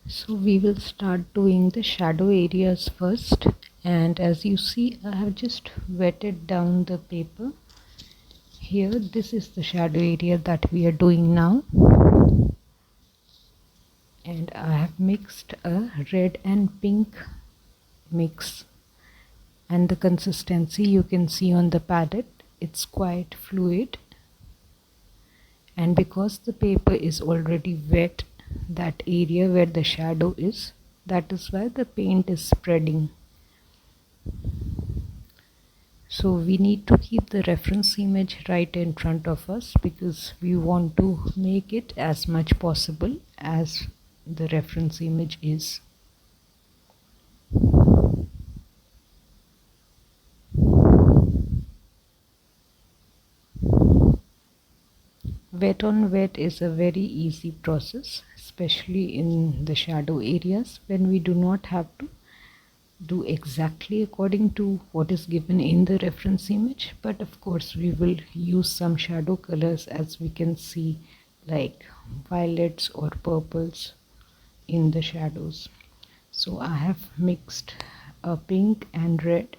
So we will start doing the shadow areas first, and as you see I have just wetted down the paper. Here this is the shadow area that we are doing now, and I have mixed a red and pink mix, and the consistency you can see on the palette, it's quite fluid, and because the paper is already wet, that area where the shadow is, that is why the paint is spreading. So we need to keep the reference image right in front of us because we want to make it as much possible as the reference image is. Wet on wet is a very easy process, especially in the shadow areas when we do not have to do exactly according to what is given in the reference image, but of course we will use some shadow colors, as we can see, like violets or purples in the shadows. So I have mixed a pink and red,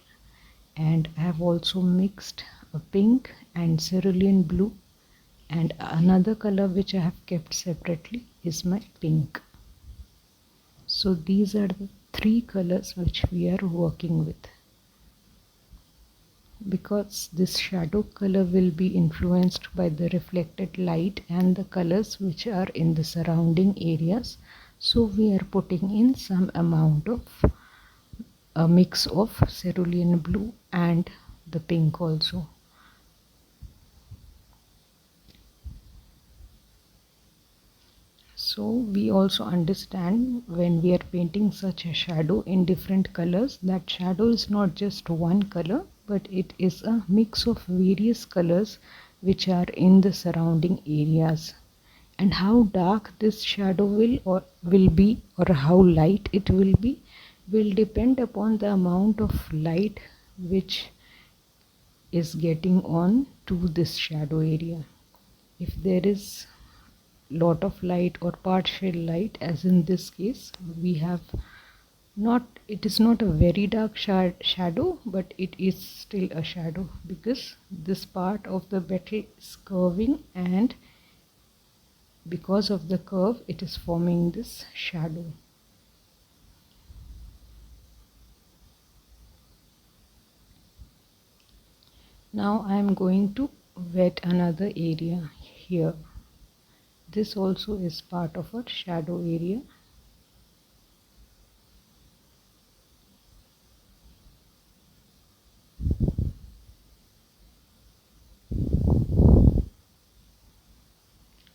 and I have also mixed a pink and cerulean blue, and another color which I have kept separately is my pink. So these are the three colors which we are working with. Because this shadow color will be influenced by the reflected light and the colors which are in the surrounding areas, so we are putting in some amount of a mix of cerulean blue and the pink also. So we also understand when we are painting such a shadow in different colors, that shadow is not just one color, but it is a mix of various colors which are in the surrounding areas. And how dark this shadow will be, or how light it will be, will depend upon the amount of light which is getting on to this shadow area. If there is lot of light or partial light, as in this case, we have not, it is not a very dark shadow, but it is still a shadow because this part of the betel is curving, and because of the curve it is forming this shadow. Now I am going to wet another area here. This also is part of our shadow area.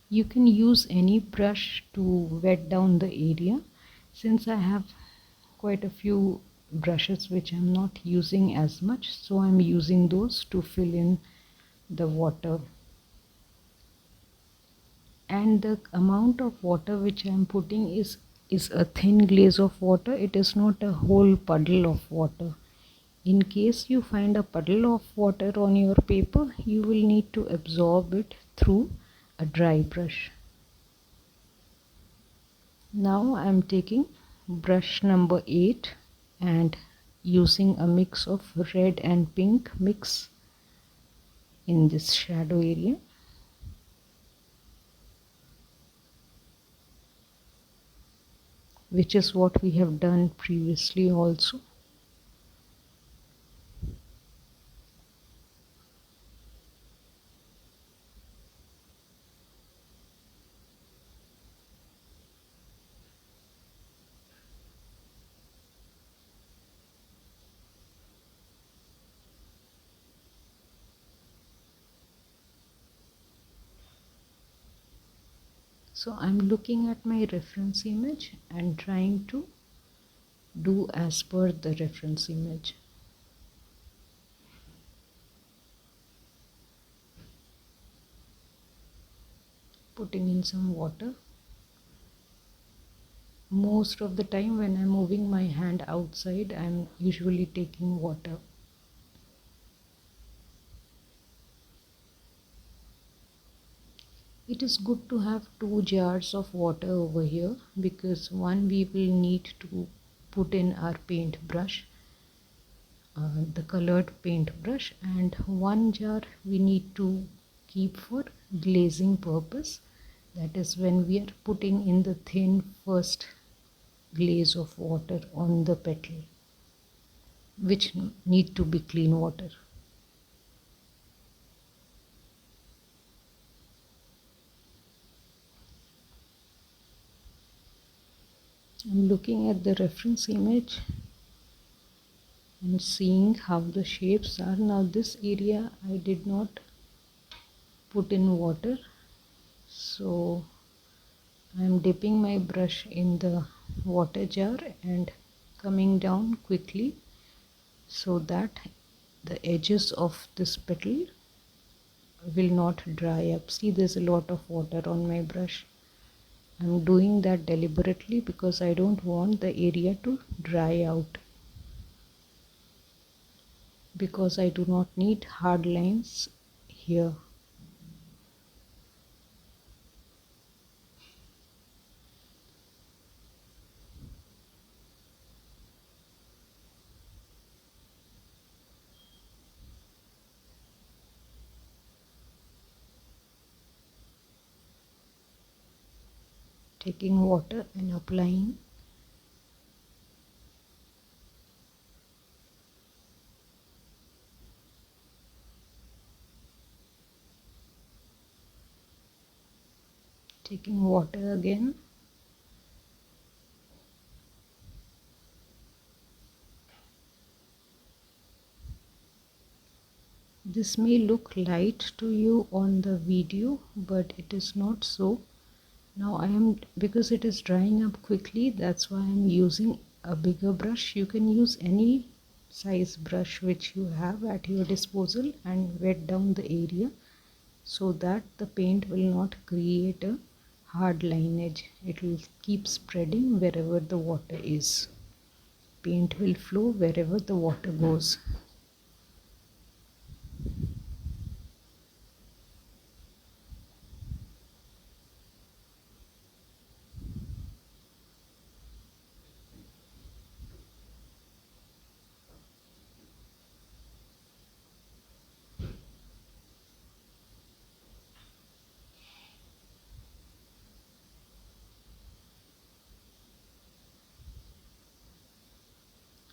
You can use any brush to wet down the area. Since I have quite a few brushes which I'm not using as much, so I'm using those to fill in the water. And the amount of water which I'm putting is a thin glaze of water. It is not a whole puddle of water. In case you find a puddle of water on your paper, you will need to absorb it through a dry brush. Now I am taking brush number 8 and using a mix of red and pink mix in this shadow area. Which is what we have done previously also. So I'm looking at my reference image and trying to do as per the reference image. Putting in some water. Most of the time when I'm moving my hand outside, I'm usually taking water. It is good to have two jars of water over here, because one we will need to put in our paintbrush, the colored paintbrush, and one jar we need to keep for glazing purpose. That is when we are putting in the thin first glaze of water on the petal, which need to be clean water. I'm looking at the reference image and seeing how the shapes are. Now this area I did not put in water, so I am dipping my brush in the water jar and coming down quickly so that the edges of this petal will not dry up. See, there's a lot of water on my brush. I'm doing that deliberately because I don't want the area to dry out, because I do not need hard lines here. Taking water and applying. Taking water again. This may look light to you on the video, but it is not so. Now because it is drying up quickly, that's why I'm using a bigger brush. You can use any size brush which you have at your disposal and wet down the area so that the paint will not create a hard lineage. It will keep spreading wherever the water is. Paint will flow wherever the water goes.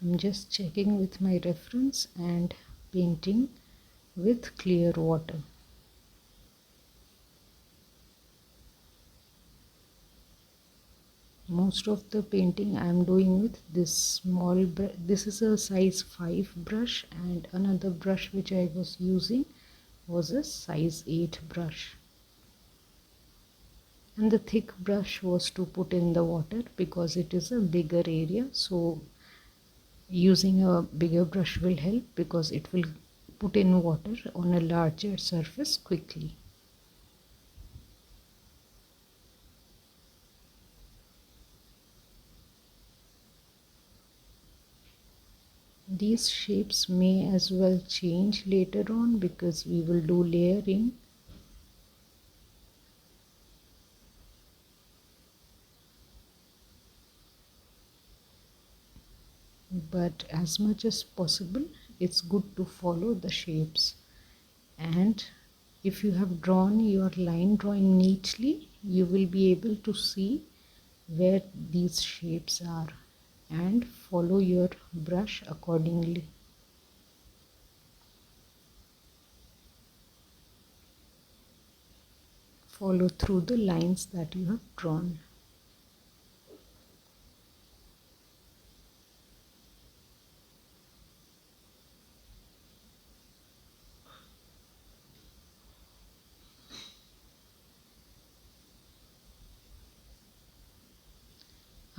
I'm just checking with my reference and painting with clear water. Most of the painting I am doing with this small brush. This is a size 5 brush, and another brush which I was using was a size 8 brush. And the thick brush was to put in the water because it is a bigger area, so using a bigger brush will help because it will put in water on a larger surface quickly. These shapes may as well change later on because we will do layering. But as much as possible, it's good to follow the shapes. And if you have drawn your line drawing neatly, you will be able to see where these shapes are and follow your brush accordingly. Follow through the lines that you have drawn.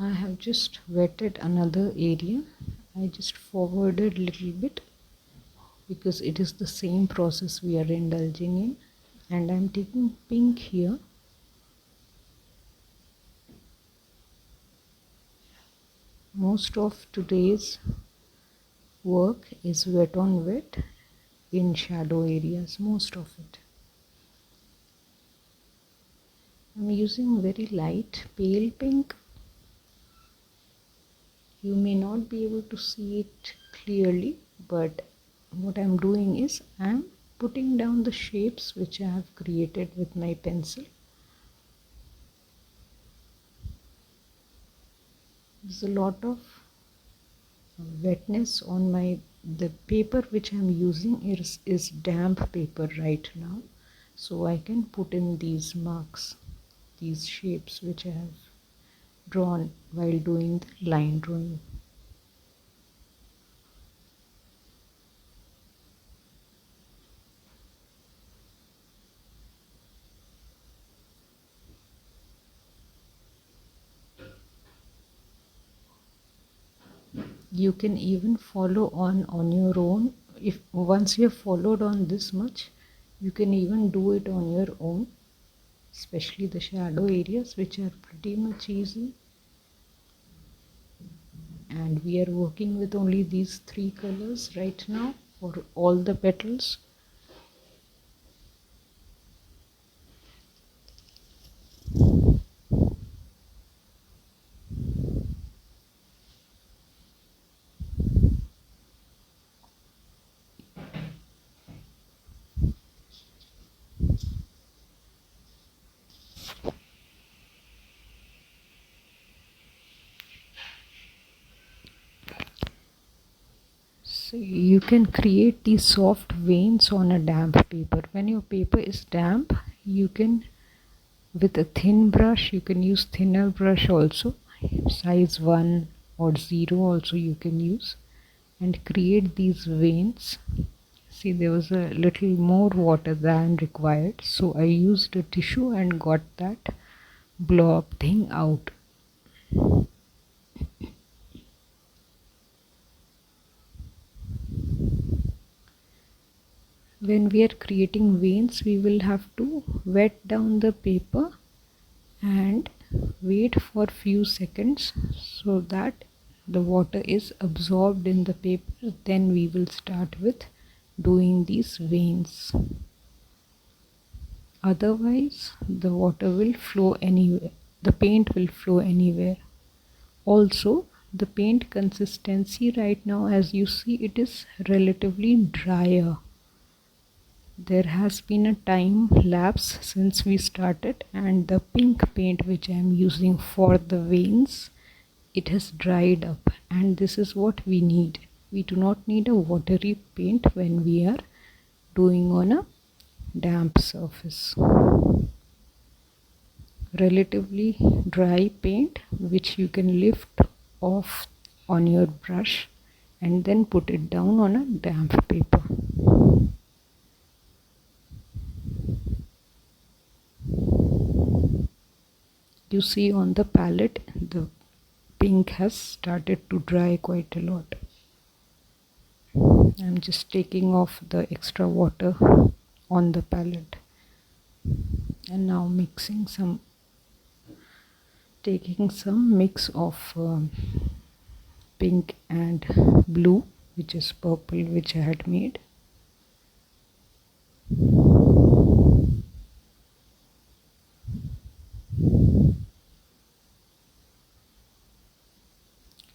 I have just wetted another area. I just forwarded a little bit because it is the same process we are indulging in, and I'm taking pink here. Most of today's work is wet on wet in shadow areas, most of it. I'm using very light pale pink. You may not be able to see it clearly, but what I'm doing is I'm putting down the shapes which I have created with my pencil. There's a lot of wetness on the paper which I'm using is damp paper right now, so I can put in these marks, these shapes which I have drawn while doing the line drawing. You can even follow on your own. If once you have followed on this much, you can even do it on your own, especially the shadow areas, which are pretty much easy. And we are working with only these three colors right now for all the petals. So you can create these soft veins on a damp paper. When your paper is damp, you can, with a thin brush, you can use thinner brush also, size 1 or 0 also you can use, and create these veins. See, there was a little more water than required, so I used a tissue and got that blob thing out. When we are creating veins, we will have to wet down the paper and wait for few seconds so that the water is absorbed in the paper. Then we will start with doing these veins. Otherwise the water will flow anywhere, the paint will flow anywhere. Also, the paint consistency right now, as you see, it is relatively drier. There has been a time lapse since we started, and the pink paint which I am using for the veins, it has dried up, and this is what we need. We do not need a watery paint when we are doing on a damp surface. Relatively dry paint which you can lift off on your brush and then put it down on a damp paper. You see on the palette the pink has started to dry quite a lot. I'm just taking off the extra water on the palette and now taking some mix of pink and blue, which is purple, which I had made.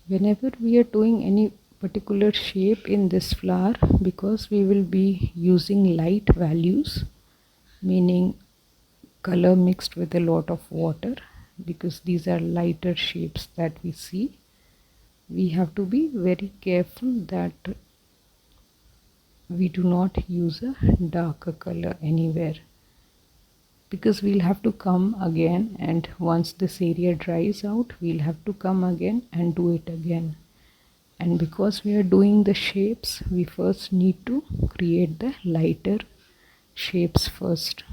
Whenever we are doing any particular shape in this flower, because we will be using light values, meaning color mixed with a lot of water, because these are lighter shapes that we see, we have to be very careful that we do not use a darker color anywhere, because we'll have to come again, and once this area dries out, we'll have to come again and do it again. And because we are doing the shapes, we first need to create the lighter shapes first.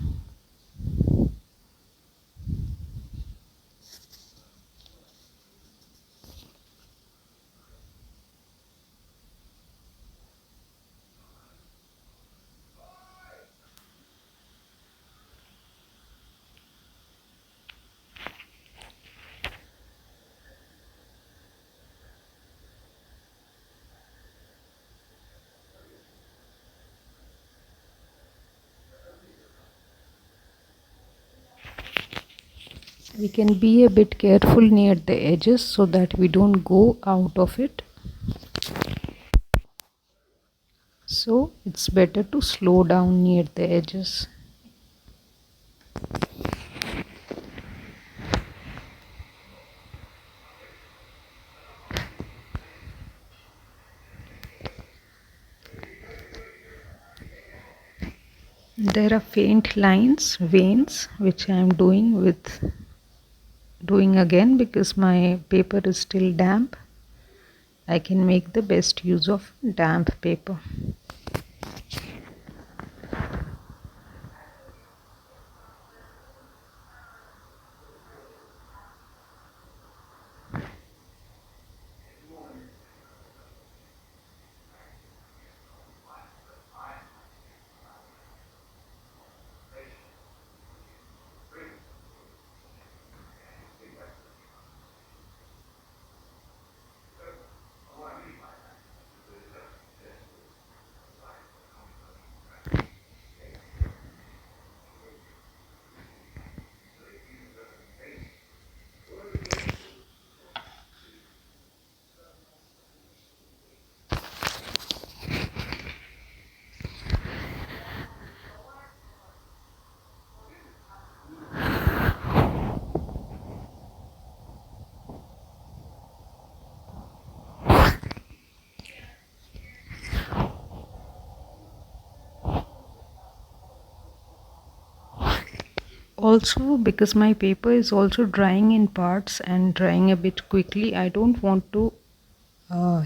We can be a bit careful near the edges so that we don't go out of it. So it's better to slow down near the edges. There are faint lines, veins, which I am doing again because my paper is still damp. I can make the best use of damp paper. Also, because my paper is also drying in parts and drying a bit quickly, I don't want to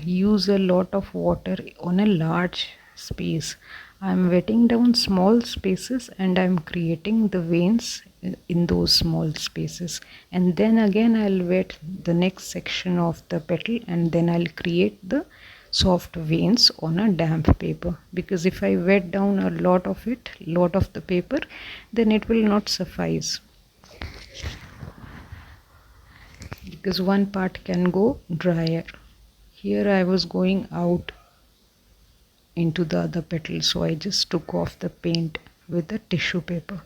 use a lot of water on a large space. I'm wetting down small spaces and I'm creating the veins in those small spaces, and then again I'll wet the next section of the petal and then I'll create the soft veins on a damp paper, because if I wet down a lot of the paper, then it will not suffice, because one part can go drier. Here I was going out into the other petal, so I just took off the paint with the tissue paper.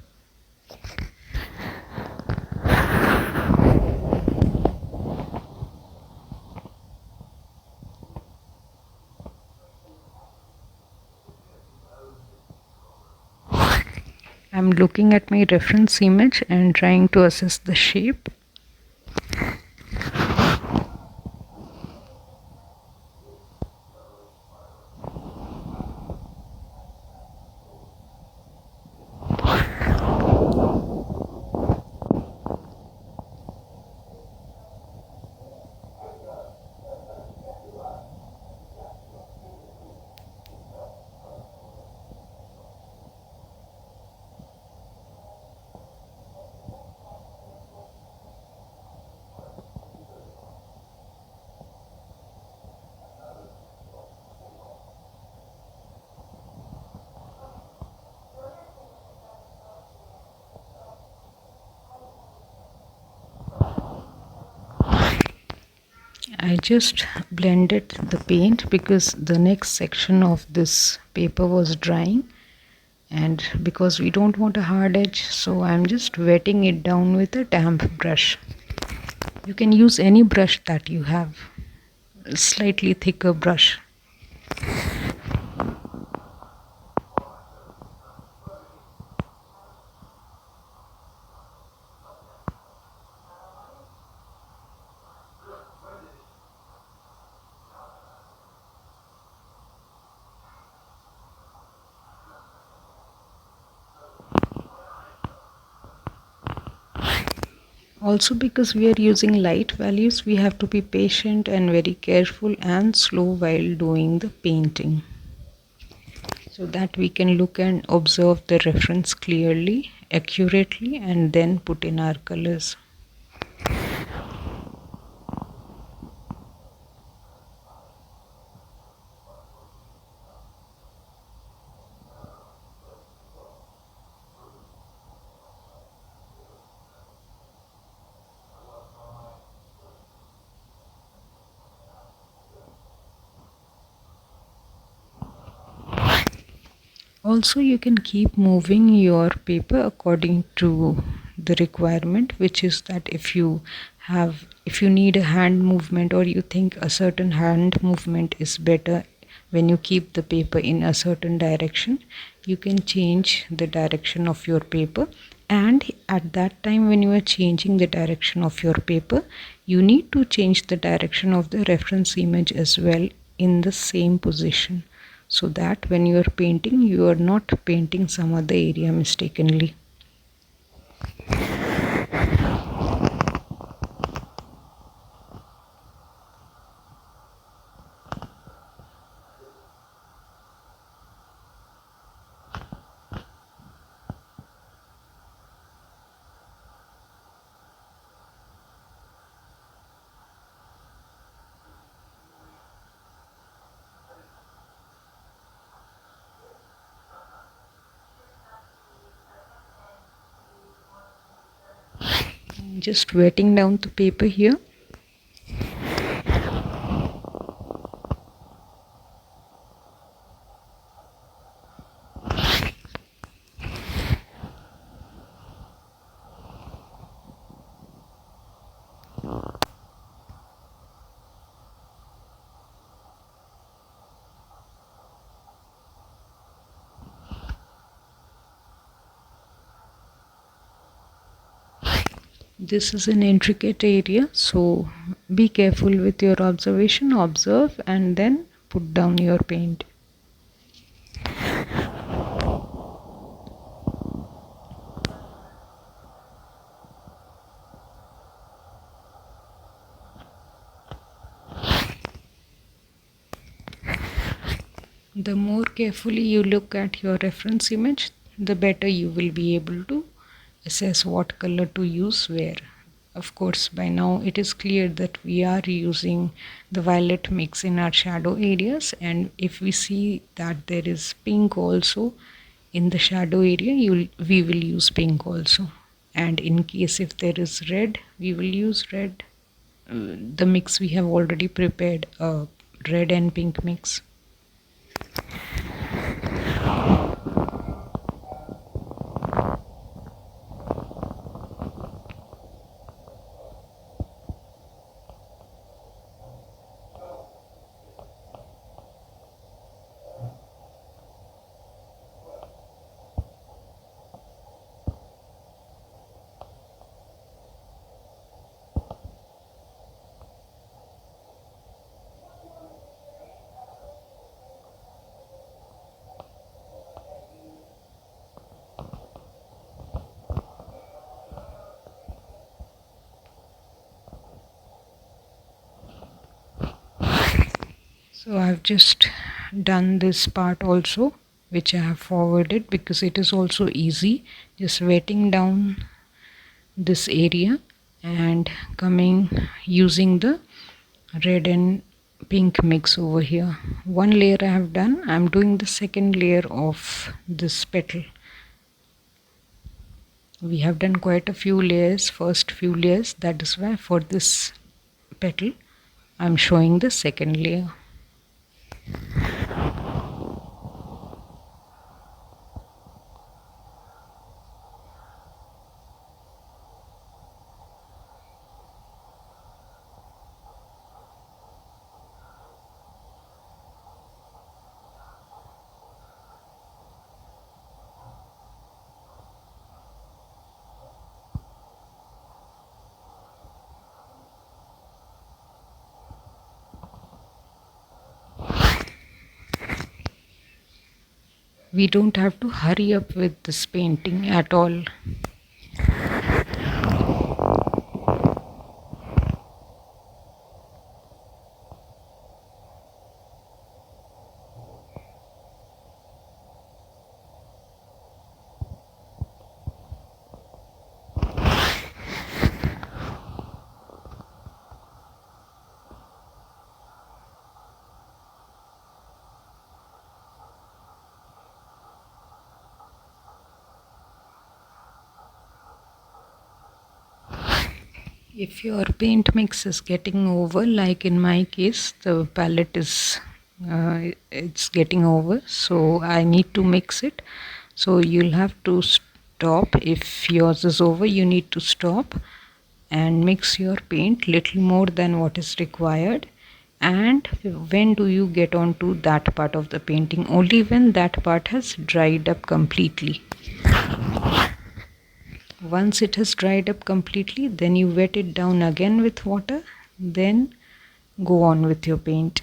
I'm looking at my reference image and trying to assess the shape. I just blended the paint because the next section of this paper was drying, and because we don't want a hard edge, so I'm just wetting it down with a damp brush. You can use any brush that you have, a slightly thicker brush. Also, because we are using light values, we have to be patient and very careful and slow while doing the painting, so that we can look and observe the reference clearly, accurately, and then put in our colors. Also, you can keep moving your paper according to the requirement, which is that if you need a hand movement, or you think a certain hand movement is better when you keep the paper in a certain direction, you can change the direction of your paper. And at that time, when you are changing the direction of your paper, you need to change the direction of the reference image as well in the same position, so that when you are painting, you are not painting some other area mistakenly. Just wetting down the paper here. This is an intricate area, so be careful with your observation. Observe and then put down your paint. The more carefully you look at your reference image, the better you will be able to assess what color to use where. Of course, by now it is clear that we are using the violet mix in our shadow areas, and if we see that there is pink also in the shadow area, we will use pink also. And in case if there is red, we will use red. The mix we have already prepared, a red and pink mix. So I've just done this part also, which I have forwarded because it is also easy, just wetting down this area and coming using the red and pink mix over here. One layer I have done. I'm doing the second layer of this petal. We have done quite a few layers, first few layers, that is why for this petal I'm showing the second layer. We don't have to hurry up with this painting at all. If your paint mix is getting over, like in my case, the palette is it's getting over, so I need to mix it. So you'll have to stop. If yours is over, you need to stop and mix your paint little more than what is required. And when do you get on to that part of the painting? Only when that part has dried up completely. Once it has dried up completely, then you wet it down again with water, then go on with your paint.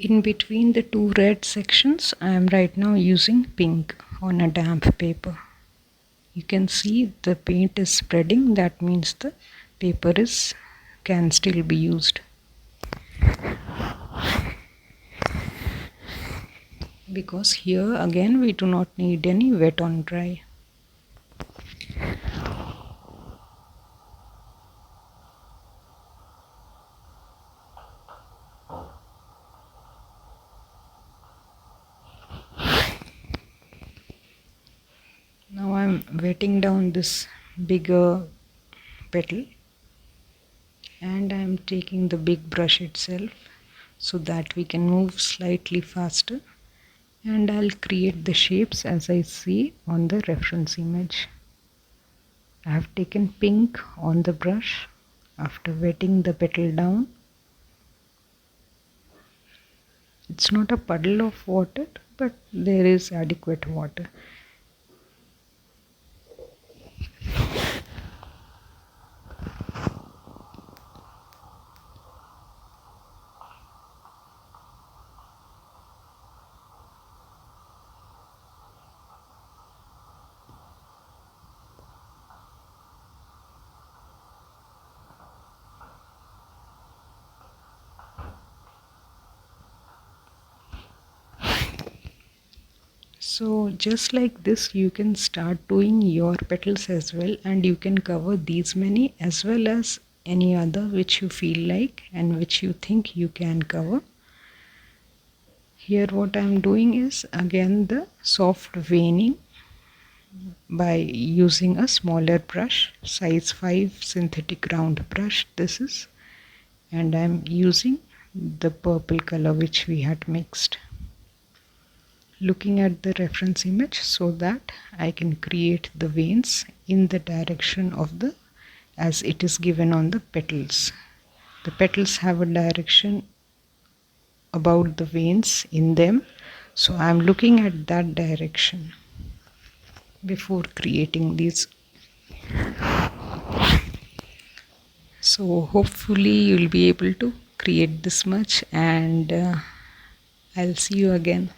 In between the two red sections, I am right now using pink on a damp paper. You can see the paint is spreading. That means the paper can still be used. Because here again we do not need any wet on dry. Now I'm wetting down this bigger petal and I'm taking the big brush itself so that we can move slightly faster, and I'll create the shapes as I see on the reference image. I have taken pink on the brush after wetting the petal down. It's not a puddle of water, but there is adequate water. So just like this, you can start doing your petals as well, and you can cover these many as well as any other which you feel like and which you think you can cover. Here what I am doing is again the soft veining by using a smaller brush, size 5 synthetic round brush this is, and I am using the purple color which we had mixed. Looking at the reference image so that I can create the veins in the direction of the as it is given on the petals. The petals have a direction about the veins in them, so I am looking at that direction before creating these. So hopefully you'll be able to create this much, and I'll see you again.